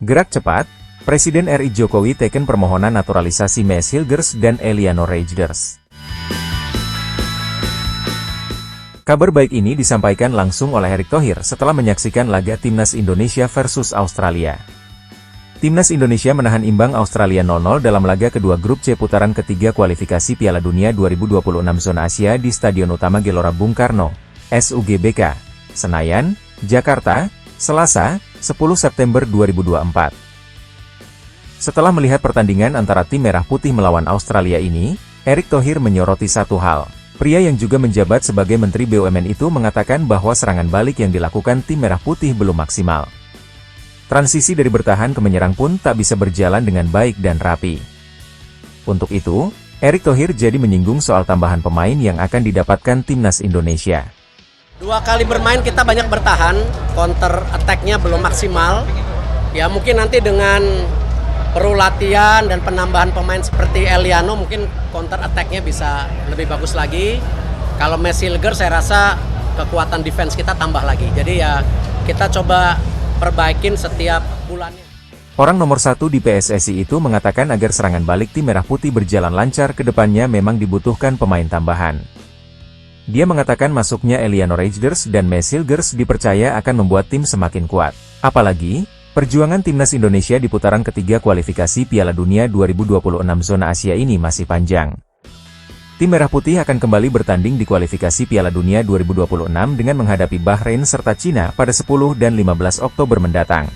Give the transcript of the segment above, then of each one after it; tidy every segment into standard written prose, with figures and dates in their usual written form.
Gerak cepat, Presiden RI Jokowi teken permohonan naturalisasi Mees Hilgers dan Eliano Reijnders. Kabar baik ini disampaikan langsung oleh Erick Thohir setelah menyaksikan laga Timnas Indonesia versus Australia. Timnas Indonesia menahan imbang Australia 0-0 dalam laga kedua grup C putaran ketiga kualifikasi Piala Dunia 2026 Zona Asia di Stadion Utama Gelora Bung Karno, SUGBK, Senayan, Jakarta, Selasa, 10 September 2024. Setelah melihat pertandingan antara tim Merah Putih melawan Australia ini, Erick Thohir menyoroti satu hal. Pria yang juga menjabat sebagai Menteri BUMN itu mengatakan bahwa serangan balik yang dilakukan tim Merah Putih belum maksimal. Transisi dari bertahan ke menyerang pun tak bisa berjalan dengan baik dan rapi. Untuk itu, Erick Thohir jadi menyinggung soal tambahan pemain yang akan didapatkan Timnas Indonesia. 2 kali bermain kita banyak bertahan, counter attack-nya belum maksimal. Ya mungkin nanti dengan perlu latihan dan penambahan pemain seperti Eliano mungkin counter attack-nya bisa lebih bagus lagi. Kalau Mees Hilgers saya rasa kekuatan defense kita tambah lagi. Jadi ya kita coba perbaikin setiap bulannya. Orang nomor 1 di PSSI itu mengatakan agar serangan balik tim Merah Putih berjalan lancar ke depannya memang dibutuhkan pemain tambahan. Dia mengatakan masuknya Eliano Reijnders dan Mees Hilgers dipercaya akan membuat tim semakin kuat. Apalagi, perjuangan Timnas Indonesia di putaran ketiga kualifikasi Piala Dunia 2026 Zona Asia ini masih panjang. Tim Merah Putih akan kembali bertanding di kualifikasi Piala Dunia 2026 dengan menghadapi Bahrain serta Cina pada 10 dan 15 Oktober mendatang.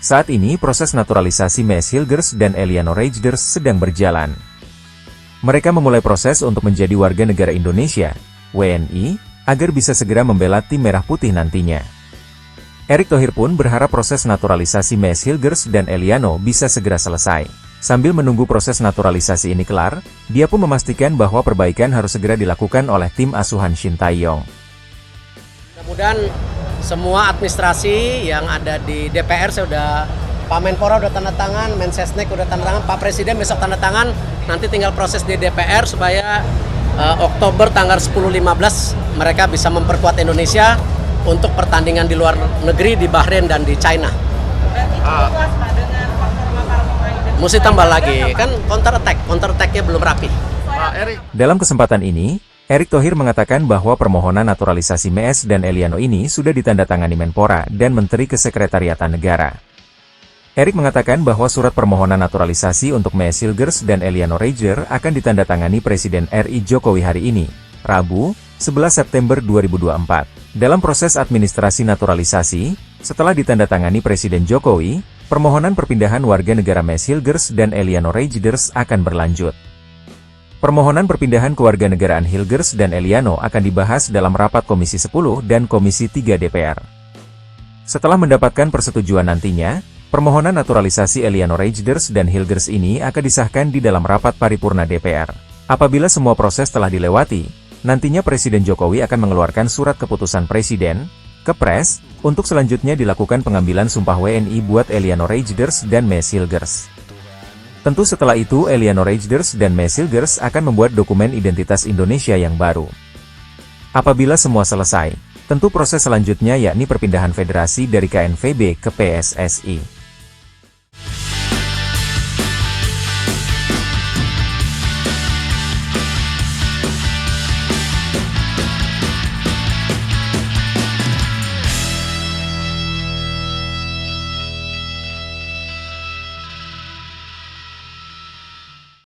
Saat ini proses naturalisasi Mees Hilgers dan Eliano Reijnders sedang berjalan. Mereka memulai proses untuk menjadi warga negara Indonesia, WNI, agar bisa segera membela tim Merah Putih nantinya. Erick Thohir pun berharap proses naturalisasi Mees Hilgers dan Eliano bisa segera selesai. Sambil menunggu proses naturalisasi ini kelar, dia pun memastikan bahwa perbaikan harus segera dilakukan oleh tim asuhan Shin Tae-yong. Mudah-mudahan semua administrasi yang ada di DPR, saya udah Pak Menpora udah tanda tangan, Mensesnek udah tanda tangan, Pak Presiden besok tanda tangan, nanti tinggal proses di DPR supaya Oktober tanggal 10-15 mereka bisa memperkuat Indonesia untuk pertandingan di luar negeri di Bahrain dan di China. Mesti tambah lagi, kan counter attack-nya belum rapi. Dalam kesempatan ini, Erick Thohir mengatakan bahwa permohonan naturalisasi Mees dan Eliano ini sudah ditandatangani Menpora dan Menteri Kesekretariatan Negara. Erick mengatakan bahwa surat permohonan naturalisasi untuk Mees Hilgers dan Eliano Reijnders akan ditandatangani Presiden RI Jokowi hari ini, Rabu, 11 September 2024. Dalam proses administrasi naturalisasi, setelah ditandatangani Presiden Jokowi, permohonan perpindahan warga negara Mees Hilgers dan Eliano Reijnders akan berlanjut. Permohonan perpindahan kewarganegaraan Hilgers dan Eliano akan dibahas dalam rapat Komisi 10 dan Komisi 3 DPR. Setelah mendapatkan persetujuan nantinya, permohonan naturalisasi Eliano Reijnders dan Hilgers ini akan disahkan di dalam rapat paripurna DPR. Apabila semua proses telah dilewati, nantinya Presiden Jokowi akan mengeluarkan surat keputusan Presiden, Kepres, untuk selanjutnya dilakukan pengambilan sumpah WNI buat Eliano Reijnders dan Mees Hilgers. Tentu setelah itu Eliano Reijnders dan Mees Hilgers akan membuat dokumen identitas Indonesia yang baru. Apabila semua selesai, tentu proses selanjutnya yakni perpindahan federasi dari KNVB ke PSSI.